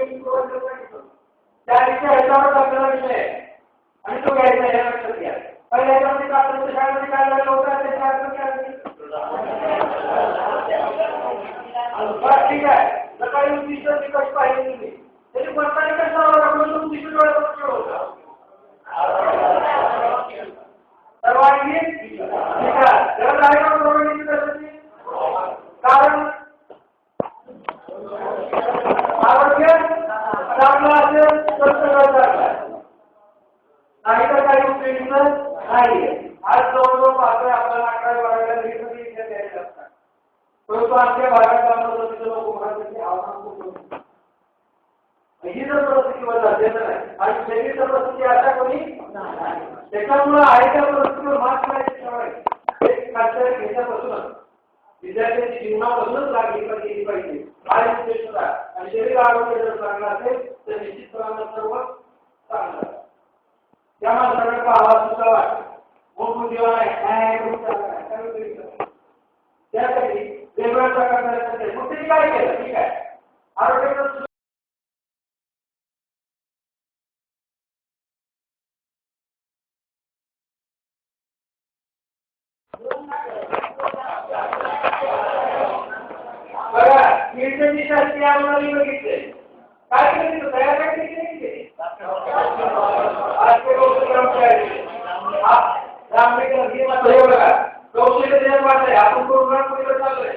त्या दिवशी ह्याच्यावर आपल्याला विषय आहे आणि तो घ्यायचा आहे लक्षात घ्या. पहिल्या याच्यामध्ये शाळेमध्ये काय झालं होतं ते ठीक आहे. सकाळी उद्दिष्ट निकष पाहिजे तुम्ही त्याची कोणता निकष लावला उद्दिष्ट डोळ्यावर होता सर्वांनी कारण आरोग्य चांगलं असेल तर सगळं चांगलं नाही तर काही उपयोग नाही. आज जवळजवळ पाहतोय आपल्याला 11-12 द्यायचे असतात परंतु आमच्या भागात लोक महाराजांचे आव्हान खूप ही जर परिस्थिती वर झाली नाही आणि शरीर परिस्थिती अशा कोणी त्याच्यामुळे आहे त्या परिस्थितीवर मात करायची एक खासदार घेण्यापासूनच विद्यार्थ्यांची जीवनापासूनच लागली केली पाहिजे आणि सुद्धा आणि शरीर आरोग्य जर चांगलं असेल तर निश्चितपणानं सर्व चांगलं त्या माणसाकडे पाहावा सुद्धा वाटतं मोठं देवा त्यासाठी वेगवेगळ्या प्रकारचे मग त्यांनी काय केलं ठीक आहे आरोग्याचं बघा कीर्तनची शास्त्री आम्हाला बघितले काय केलं तयार काय केली कौशल्य देण्यात वाटतंय आपण कोरोना चाललोय